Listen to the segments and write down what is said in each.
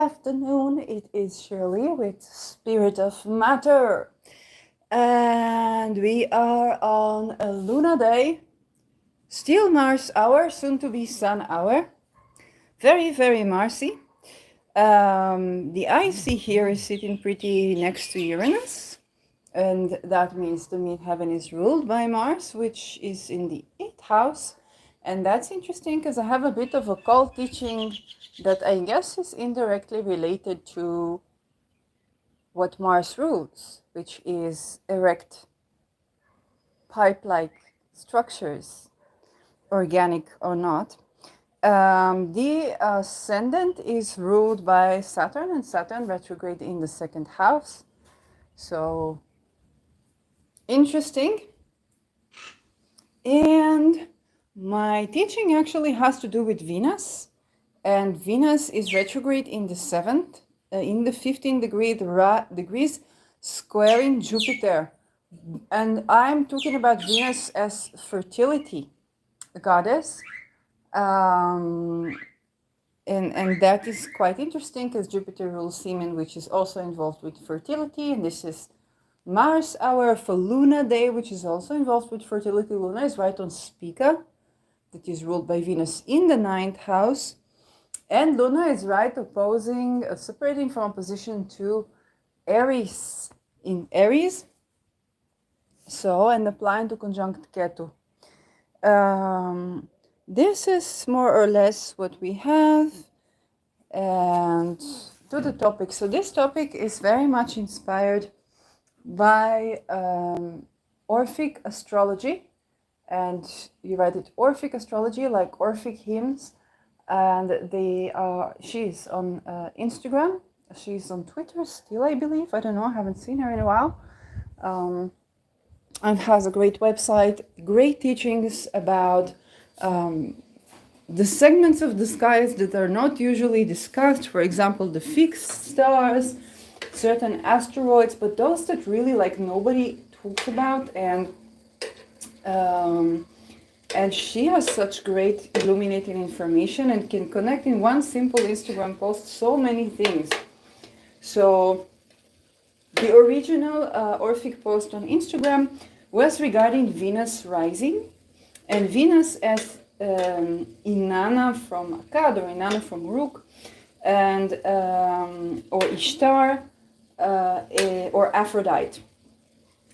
Afternoon, it is Shirley with Spirit of Matter, and we are on a Luna day, still Mars hour, soon to be Sun hour, very Marsy. The IC here is sitting pretty next to Uranus, and that means the midheaven is ruled by Mars, which is in the 8th house. And that's interesting because I have a bit of occult teaching that I guess is indirectly related to what Mars rules, which is erect pipe-like structures, organic or not. The ascendant is ruled by Saturn, and Saturn retrograde in the 2nd house. So interesting. And my teaching actually has to do with Venus, and Venus is retrograde in the 7th, in the 15 degrees squaring Jupiter. And I'm talking about Venus as fertility goddess. And that is quite interesting because Jupiter rules semen, which is also involved with fertility. And this is Mars hour for Luna day, which is also involved with fertility. Luna is right on Spica, that is ruled by Venus in the 9th house. And Luna is right opposing, separating from opposition to Aries in Aries. So, and applying to conjunct Ketu. This is more or less what we have. And to the topic. So this topic is very much inspired by Orphic astrology. And you write it Orphic astrology, like Orphic hymns. And she's on Instagram. She's on Twitter still, I believe. I don't know. I haven't seen her in a while. And has a great website, great teachings about the segments of the skies that are not usually discussed. For example, the fixed stars, certain asteroids, but those that really like nobody talks about. And she has such great illuminating information and can connect in one simple Instagram post so many things. So the original Orphic post on Instagram was regarding Venus rising, and Venus as Inanna from Akkad or Inanna from Rook, and or Ishtar or Aphrodite.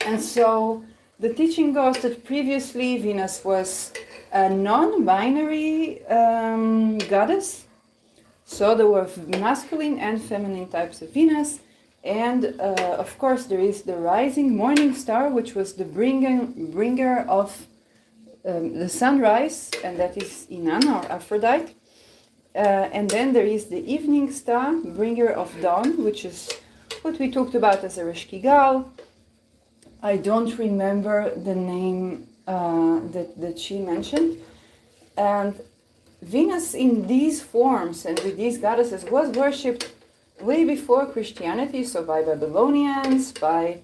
And so the teaching goes that previously Venus was a non-binary goddess. So there were masculine and feminine types of Venus. And of course there is the rising morning star, which was the bringer of the sunrise, and that is Inanna or Aphrodite. And then there is the evening star, bringer of dawn, which is what we talked about as a Reshkigal. I don't remember the name that she mentioned. And Venus in these forms and with these goddesses was worshipped way before Christianity, so by Babylonians, by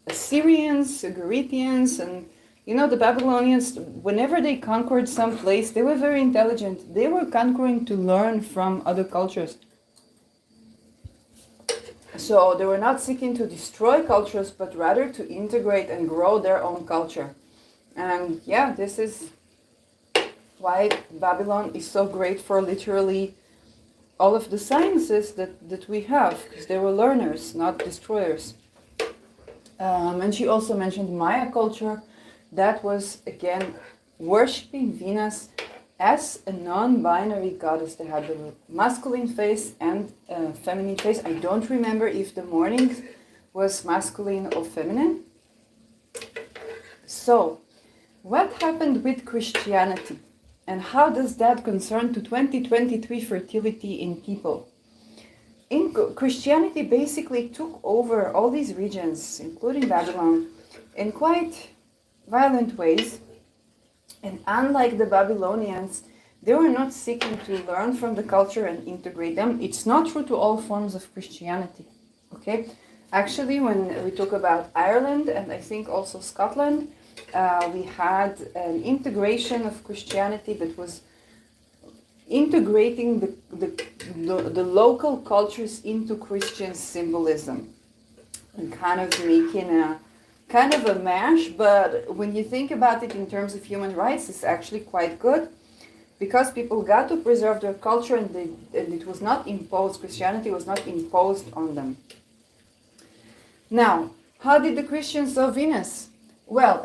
Assyrians, Garitians, and you know the Babylonians, whenever they conquered some place, they were very intelligent. They were conquering to learn from other cultures. So they were not seeking to destroy cultures, but rather to integrate and grow their own culture. And yeah, this is why Babylon is so great for literally all of the sciences that we have, because they were learners, not destroyers. And she also mentioned Maya culture. That was, again, worshipping Venus as a non-binary goddess. They had the masculine face and feminine face. I don't remember if the morning was masculine or feminine. So, what happened with Christianity? And how does that concern to 2023 fertility in people? Christianity basically took over all these regions, including Babylon, in quite violent ways. And unlike the Babylonians, they were not seeking to learn from the culture and integrate them. It's not true to all forms of Christianity. Okay? Actually, when we talk about Ireland and I think also Scotland, we had an integration of Christianity that was integrating the local cultures into Christian symbolism and kind of making a kind of a mash. But when you think about it in terms of human rights, it's actually quite good, because people got to preserve their culture, and it was not imposed. Christianity was not imposed on them. Now, how did the Christians saw Venus? Well,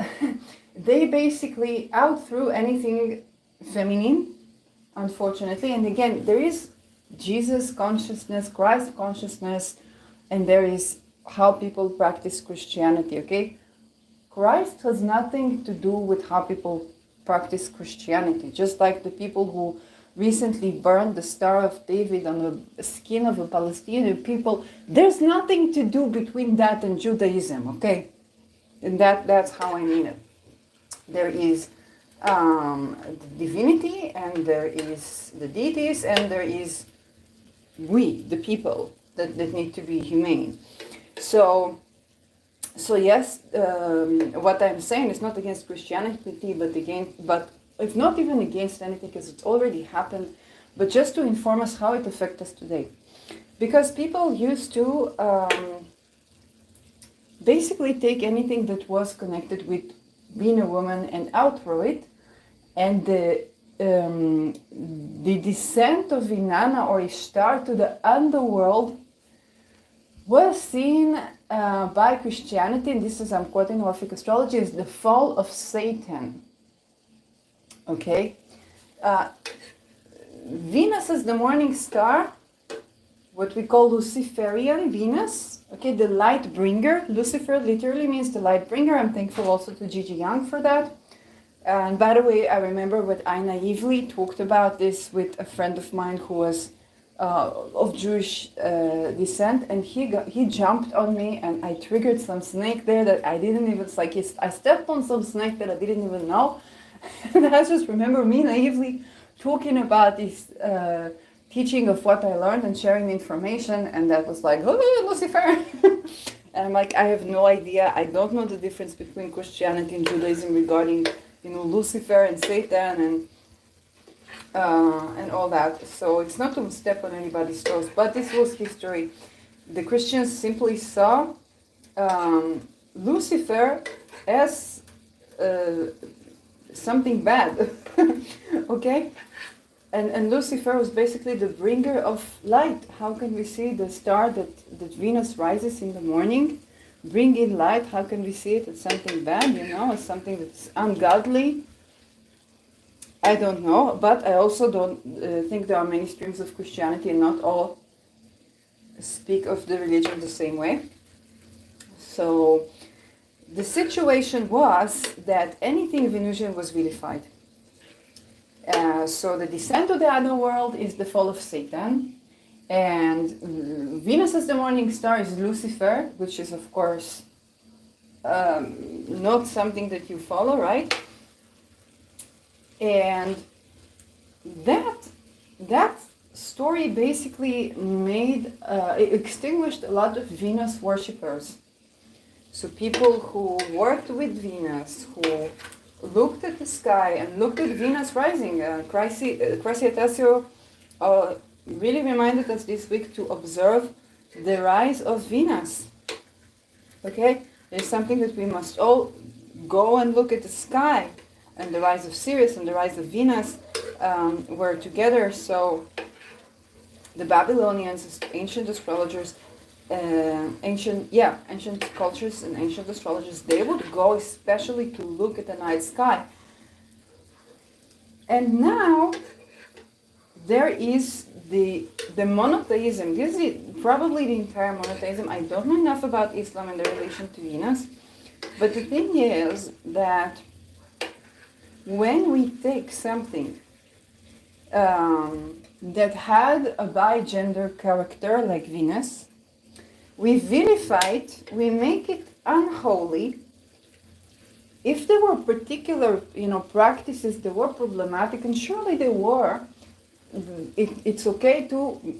they basically outthrew anything feminine, unfortunately. And again, there is Jesus consciousness, Christ consciousness, and there is how people practice Christianity, okay? Christ has nothing to do with how people practice Christianity. Just like the people who recently burned the Star of David on the skin of a Palestinian people, there's nothing to do between that and Judaism, okay? And that's how I mean it. There is divinity, and there is the deities, and there is we, the people, that need to be humane. So yes, what I'm saying is not against Christianity, but it's not even against anything, because it's already happened, but just to inform us how it affects us today. Because people used to basically take anything that was connected with being a woman and outthrow it, and the descent of Inanna or Ishtar to the underworld was seen by Christianity, and this is, I'm quoting Orphic astrology, is the fall of Satan. Okay? Venus is the morning star, what we call Luciferian Venus, okay, the light bringer. Lucifer literally means the light bringer. I'm thankful also to Gigi Young for that. And by the way, I remember what I naively talked about this with a friend of mine who was of Jewish descent, and he jumped on me, and I triggered some snake there that I didn't even, it's like I stepped on some snake that I didn't even know. And I just remember me naively talking about this teaching of what I learned and sharing the information, and that was like, oh, Lucifer. And I'm like, I have no idea. I don't know the difference between Christianity and Judaism regarding, Lucifer and Satan and all that. So it's not to step on anybody's toes, but this was history. The Christians simply saw Lucifer as something bad, okay? And Lucifer was basically the bringer of light. How can we see the star that Venus rises in the morning, bring in light? How can we see it as something bad, as something that's ungodly? I don't know, but I also don't think there are many streams of Christianity, and not all speak of the religion the same way. So the situation was that anything Venusian was vilified. So the descent to the underworld is the fall of Satan, and Venus as the morning star is Lucifer, which is of course not something that you follow, right? And that story basically it extinguished a lot of Venus worshippers. So people who worked with Venus, who looked at the sky and looked at Venus rising. Crasiatesio really reminded us this week to observe the rise of Venus. Okay? It's something that we must all go and look at the sky. And the rise of Sirius and the rise of Venus were together. So the Babylonians, ancient astrologers, ancient cultures and ancient astrologers, they would go especially to look at the night sky. And now there is the monotheism. This is probably the entire monotheism. I don't know enough about Islam and the relation to Venus, but the thing is that when we take something that had a bigender character like Venus, we vilify it, we make it unholy. If there were particular, practices that were problematic, and surely they were, it's okay to,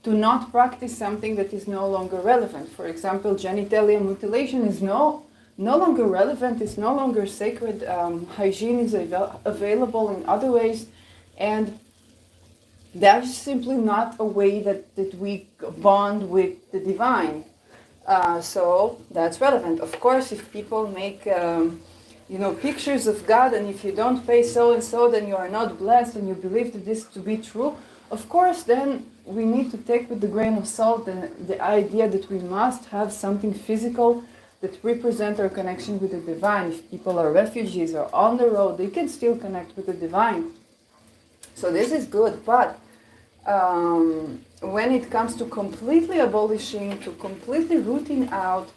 to not practice something that is no longer relevant. For example, genitalia mutilation is no no longer relevant, it's no longer sacred. Hygiene is available in other ways, and that's simply not a way that we bond with the divine. So that's relevant. Of course, if people make pictures of God, and if you don't pay so and so, then you are not blessed, and you believe that this to be true. Of course, then we need to take with a grain of salt the idea that we must have something physical that represent our connection with the divine. If people are refugees or on the road, they can still connect with the divine. So this is good, but when it comes to completely abolishing, to completely rooting out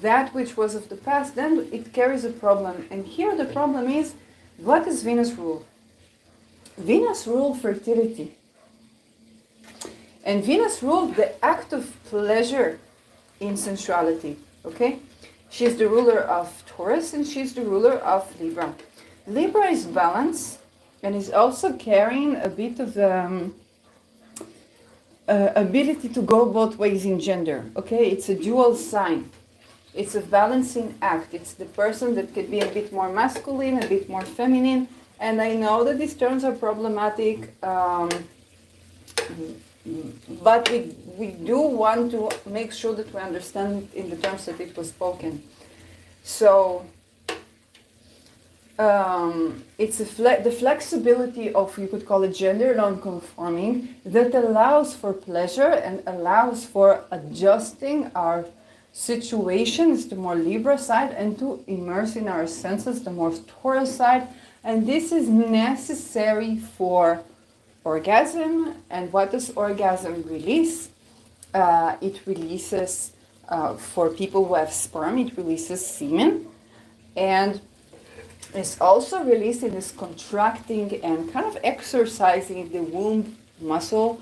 that which was of the past, then it carries a problem. And here the problem is, what does Venus rule? Venus ruled fertility. And Venus ruled the act of pleasure in sensuality. Okay? She's the ruler of Taurus and she's the ruler of Libra. Libra is balance and is also carrying a bit of ability to go both ways in gender. Okay? It's a dual sign. It's a balancing act. It's the person that could be a bit more masculine, a bit more feminine. And I know that these terms are problematic, but we do want to make sure that we understand in the terms that it was spoken. So it's the flexibility of, you could call it gender non-conforming, that allows for pleasure and allows for adjusting our situations, the more Libra side, and to immerse in our senses, the more Taurus side. And this is necessary for orgasm. And what does orgasm release? It releases, for people who have sperm, it releases semen. And it's also released in this contracting and kind of exercising the womb muscle.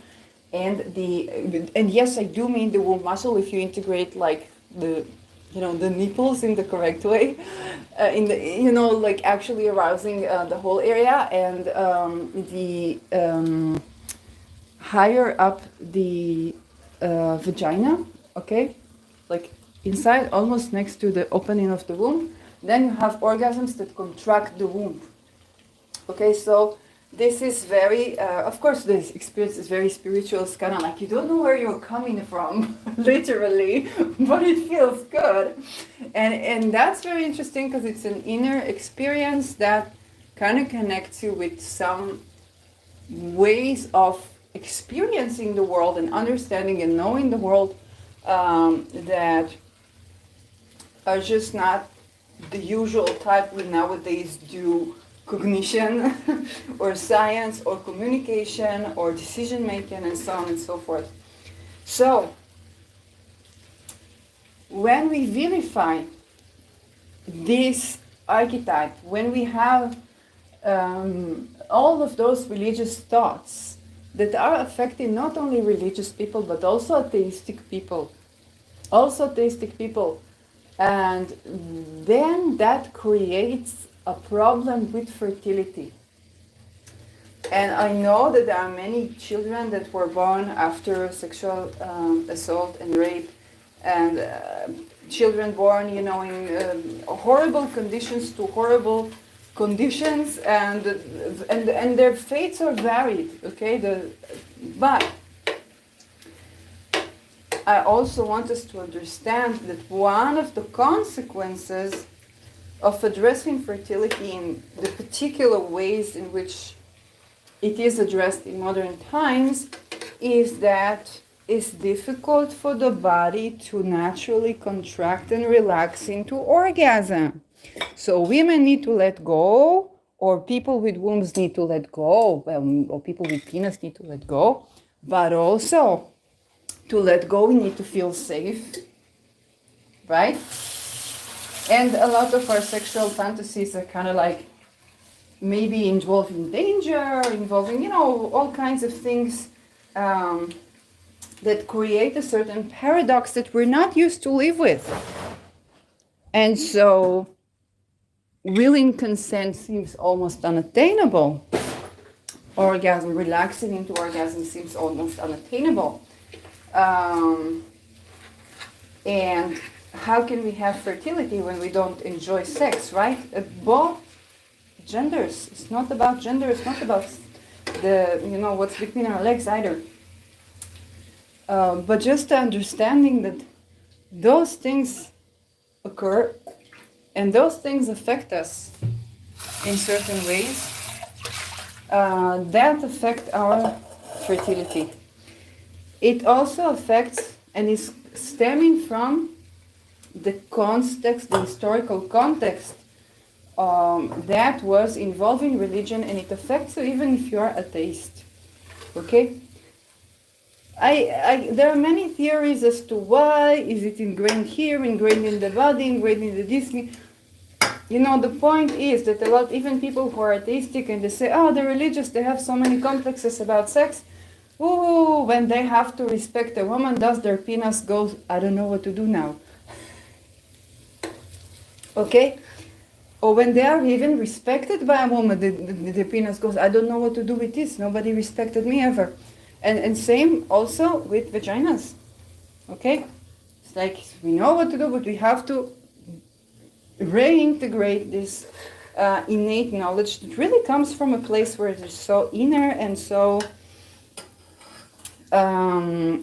And yes, I do mean the womb muscle if you integrate like the nipples in the correct way, like actually arousing the whole area, and the higher up the vagina, okay, like inside, almost next to the opening of the womb. Then you have orgasms that contract the womb. Okay, so this is very, of course, this experience is very spiritual. It's kind of like you don't know where you're coming from, literally, but it feels good. And that's very interesting because it's an inner experience that kind of connects you with some ways of experiencing the world and understanding and knowing the world that are just not the usual type we nowadays do. Cognition or science or communication or decision making and so on and so forth. So when we vilify this archetype, when we have all of those religious thoughts that are affecting not only religious people but also atheistic people, and then that creates a problem with fertility. And I know that there are many children that were born after sexual assault and rape, and children born, in horrible conditions to horrible conditions, and their fates are varied. Okay, but I also want us to understand that one of the consequences of addressing fertility in the particular ways in which it is addressed in modern times is that it's difficult for the body to naturally contract and relax into orgasm. So women need to let go, or people with wombs need to let go, or people with penis need to let go, but also to let go we need to feel safe, right? And a lot of our sexual fantasies are kind of like maybe involving danger, involving, all kinds of things that create a certain paradox that we're not used to live with. And so willing consent seems almost unattainable. Orgasm, relaxing into orgasm seems almost unattainable. And how can we have fertility when we don't enjoy sex, right? Both genders. It's not about gender. It's not about what's between our legs either. But just the understanding that those things occur and those things affect us in certain ways that affect our fertility. It also affects and is stemming from the context, the historical context that was involving religion, and it affects you even if you are atheist. Okay? There are many theories as to why. Is it ingrained here, ingrained in the body, ingrained in the Disney? The point is that a lot, even people who are atheistic and they say, oh, the religious, they have so many complexes about sex. Ooh, when they have to respect a woman, does their penis go, I don't know what to do now. Okay? Or when they are even respected by a woman, the penis goes, I don't know what to do with this. Nobody respected me ever. And same also with vaginas. Okay? It's like we know what to do, but we have to reintegrate this innate knowledge that really comes from a place where it is so inner and so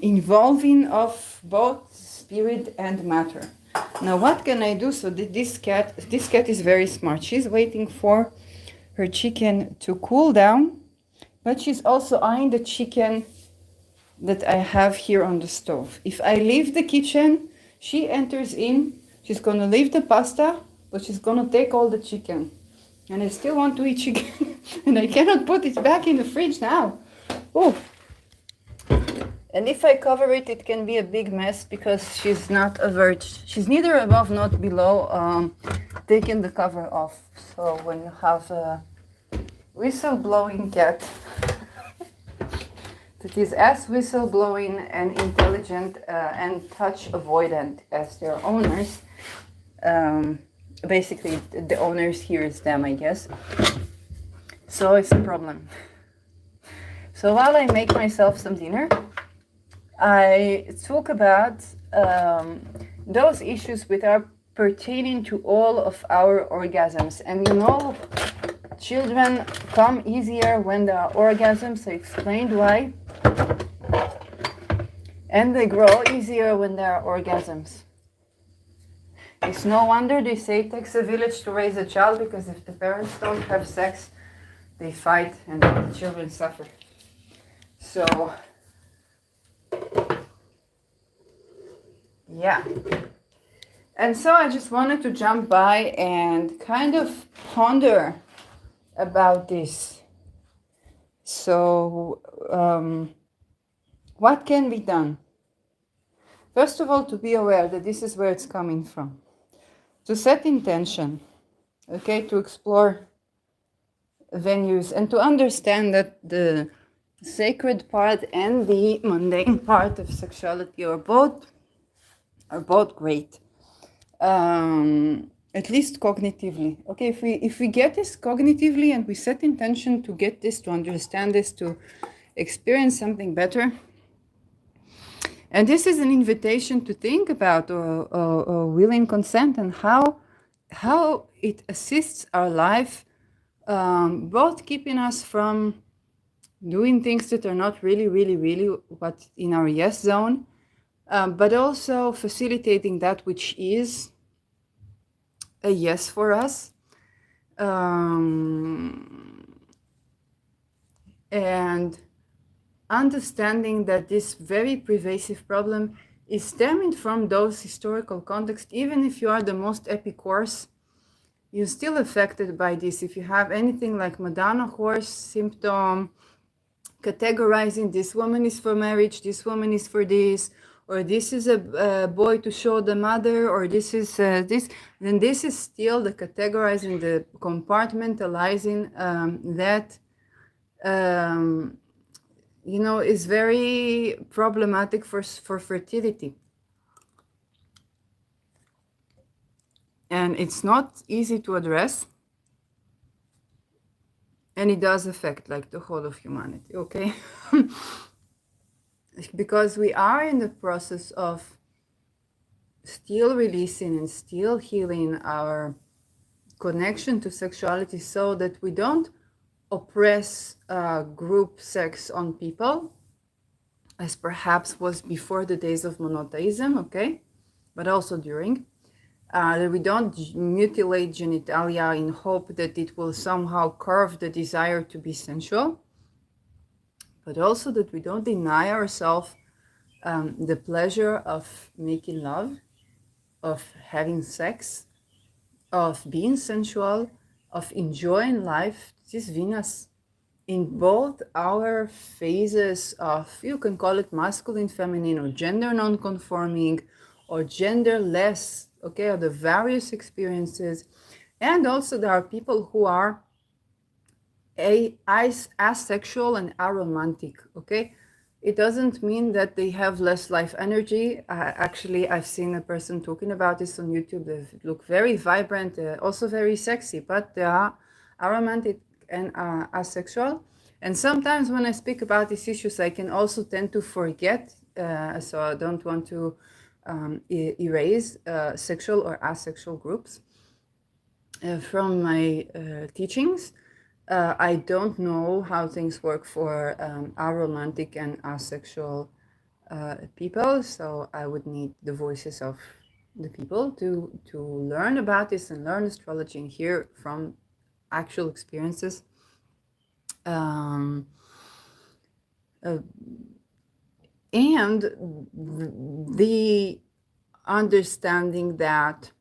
involving of both spirit and matter. Now what can I do? So this cat is very smart. She's waiting for her chicken to cool down, but she's also eyeing the chicken that I have here on the stove. If I leave the kitchen, she enters in, she's gonna leave the pasta, but she's gonna take all the chicken. And I still want to eat chicken, and I cannot put it back in the fridge now. Oh. And if I cover it, it can be a big mess because she's not avert. She's neither above nor below taking the cover off. So when you have a whistle-blowing cat that is as whistle-blowing and intelligent and touch avoidant as their owners, basically the owners hears them, I guess. So it's a problem. So while I make myself some dinner, I talk about those which are pertaining to all of our orgasms. And children come easier when there are orgasms. I explained why. And they grow easier when there are orgasms. It's no wonder they say it takes a village to raise a child, because if the parents don't have sex, they fight and the children suffer. So, yeah. And so I just wanted to jump by and kind of ponder about this. So, what can be done? First of all, to be aware that this is where it's coming from. To set intention, okay, to explore venues and to understand that the sacred part and the mundane part of sexuality are both great, at least cognitively. Okay, if we get this cognitively and we set intention to get this, to understand this, to experience something better. And this is an invitation to think about willing consent and how it assists our life, both keeping us from doing things that are not really what in our yes zone, but also facilitating that which is a yes for us. And understanding that this very pervasive problem is stemming from those historical contexts. Even if you are the most epic horse, you're still affected by this. If you have anything like Madonna horse symptom, categorizing this woman is for marriage, this woman is for this, or this is a boy to show the mother, or this is this, then this is still the categorizing, the compartmentalizing that is very problematic for fertility. And it's not easy to address. And it does affect like the whole of humanity, okay? Because we are in the process of still releasing and still healing our connection to sexuality so that we don't oppress group sex on people, as perhaps was before the days of monotheism, okay, but also during. That we don't mutilate genitalia in hope that it will somehow curb the desire to be sensual, but also that we don't deny ourselves the pleasure of making love, of having sex, of being sensual, of enjoying life. This is Venus in both our phases of, you can call it masculine, feminine, or gender non-conforming, or genderless, okay, or the various experiences. And also there are people who are asexual and aromantic, okay? It doesn't mean that they have less life energy. Actually, I've seen a person talking about this on YouTube. They look very vibrant, also very sexy, but they are aromantic and asexual. And sometimes when I speak about these issues, I can also tend to forget, so I don't want to erase sexual or asexual groups from my teachings. I don't know how things work for aromantic and asexual people, so I would need the voices of the people to learn about this and learn astrology and hear from actual experiences. And the understanding that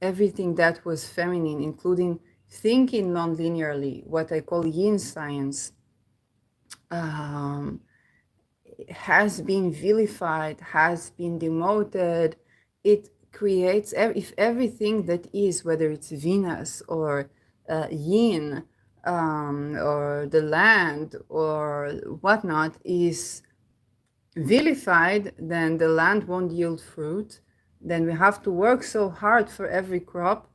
everything that was feminine, including thinking non-linearly, what I call yin science, has been vilified, has been demoted. It creates, if everything that is, whether it's Venus or yin, or the land or whatnot, is vilified, then the land won't yield fruit. Then we have to work so hard for every crop.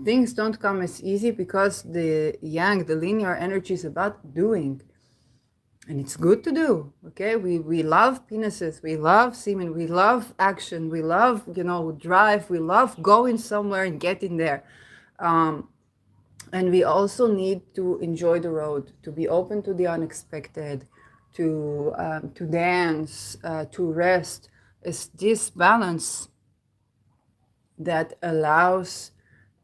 Things don't come as easy because the yang, the linear energy, is about doing. And it's good to do, okay? We love penises, we love semen, we love action, we love, drive, we love going somewhere and getting there. And we also need to enjoy the road, to be open to the unexpected, to dance, to rest. It's this balance that allows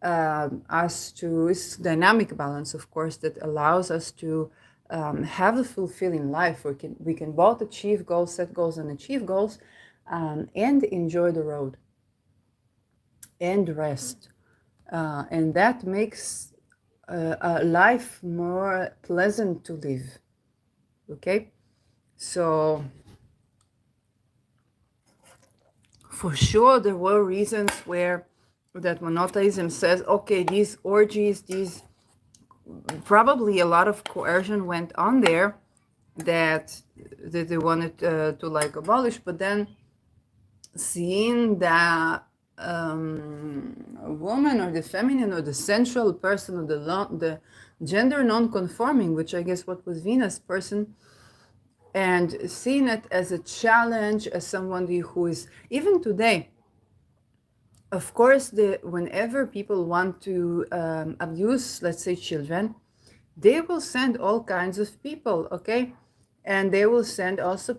us to, it's dynamic balance, of course, that allows us to have a fulfilling life. We can both achieve goals, set goals, and achieve goals, and enjoy the road and rest. And that makes a life more pleasant to live. Okay? So, for sure, there were reasons where that monotheism says, okay, these orgies, probably a lot of coercion went on there that they wanted to abolish, but then seeing that woman or the feminine or the sensual person or the gender non-conforming, which I guess what was Venus person, and seeing it as a challenge, as someone who is, even today, of course, whenever people want to abuse, let's say, children, they will send all kinds of people, okay? And they will send also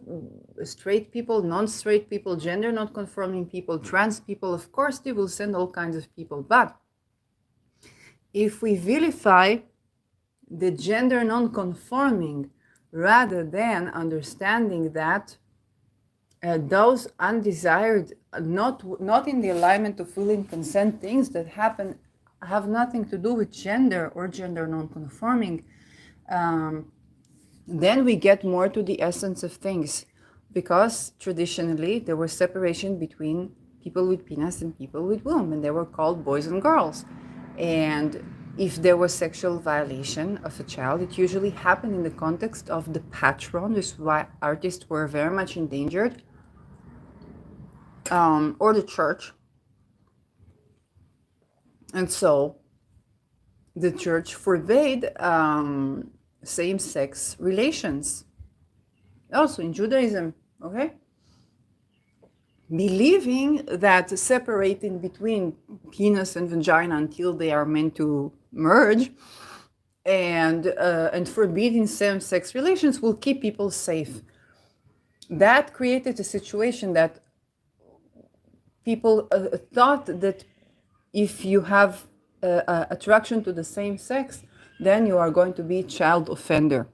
straight people, non-straight people, gender not conforming people, trans people. Of course, they will send all kinds of people. But if we vilify the gender non-conforming rather than understanding that those undesired, not in the alignment of will and consent things that happen have nothing to do with gender or gender non-conforming, then we get more to the essence of things, because traditionally there was separation between people with penis and people with womb, and they were called boys and girls. And if there was sexual violation of a child, it usually happened in the context of the patron. This is why artists were very much endangered, or the church. And so the church forbade same-sex relations. Also in Judaism, okay? believing that separating between penis and vagina until they are meant to merge and forbidding same-sex relations will keep people safe. That created a situation that people thought that if you have attraction to the same sex, then you are going to be child offender.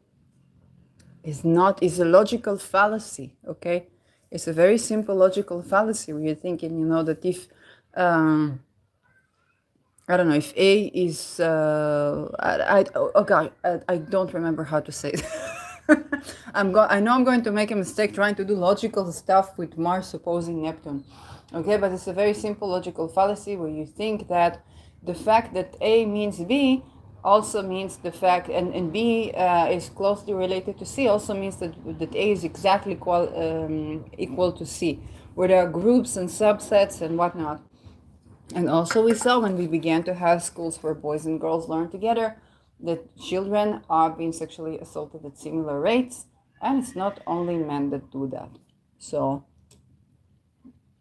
Is a logical fallacy, okay? It's a very simple logical fallacy where you're thinking, that if I don't know if A is I don't remember how to say it. I know I'm going to make a mistake trying to do logical stuff with Mars opposing Neptune. Okay, but it's a very simple logical fallacy where you think that the fact that A means B also means the fact, and B is closely related to C, also means that A is exactly equal to C, where there are groups and subsets and whatnot. And also we saw when we began to have schools where boys and girls learn together that children are being sexually assaulted at similar rates, and it's not only men that do that. So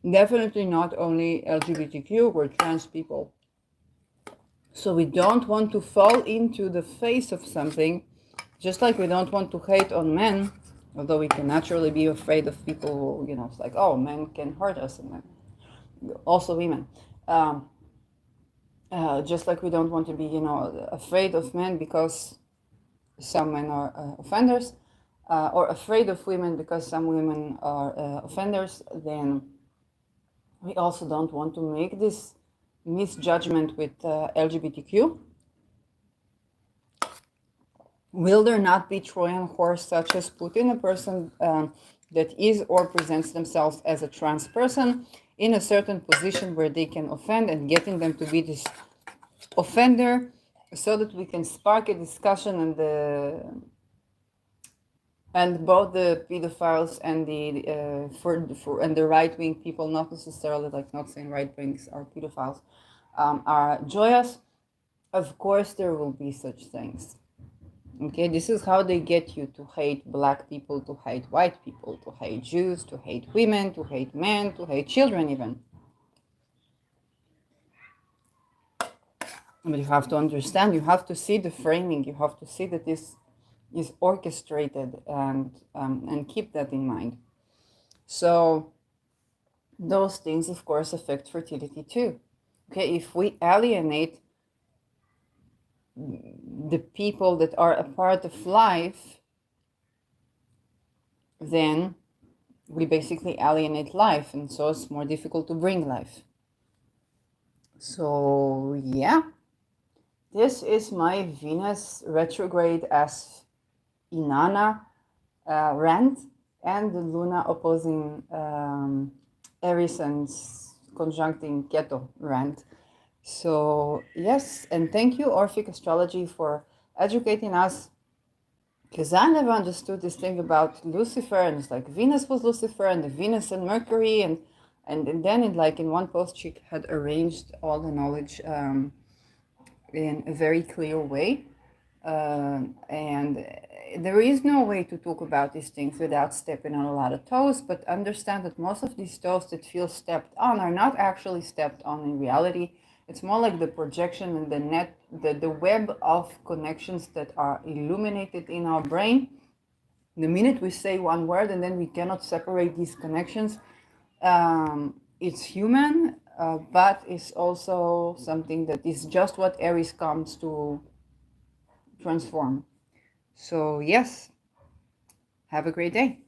definitely not only LGBTQ, we're trans people. So we don't want to fall into the face of something, just like we don't want to hate on men, although we can naturally be afraid of people who, it's like, oh, men can hurt us, and men. Also women. Just like we don't want to be, afraid of men because some men are offenders, or afraid of women because some women are offenders, then we also don't want to make this misjudgment with LGBTQ. Will there not be Trojan horse such as putting a person that is or presents themselves as a trans person in a certain position where they can offend and getting them to be this offender so that we can spark a discussion and both the pedophiles and the right-wing people, not necessarily, like, not saying right-wings are pedophiles, are joyous. Of course there will be such things. Okay, this is how they get you to hate black people, to hate white people, to hate Jews, to hate women, to hate men, to hate children even. But you have to understand, you have to see the framing, you have to see that this is orchestrated and keep that in mind. So those things, of course, affect fertility too. Okay, if we alienate the people that are a part of life, then we basically alienate life, and so it's more difficult to bring life. So yeah, this is my Venus retrograde as Inanna rant, and the Luna opposing Aries and conjuncting Keto rant. So yes, and thank you, Orphic Astrology, for educating us, because I never understood this thing about Lucifer, and it's like Venus was Lucifer and the Venus and Mercury, and then in one post she had arranged all the knowledge in a very clear way, and there is no way to talk about these things without stepping on a lot of toes, but understand that most of these toes that feel stepped on are not actually stepped on in reality. It's more like the projection and the web of connections that are illuminated in our brain. The minute we say one word and then we cannot separate these connections, it's human, but it's also something that is just what Aries comes to transform. So yes, have a great day.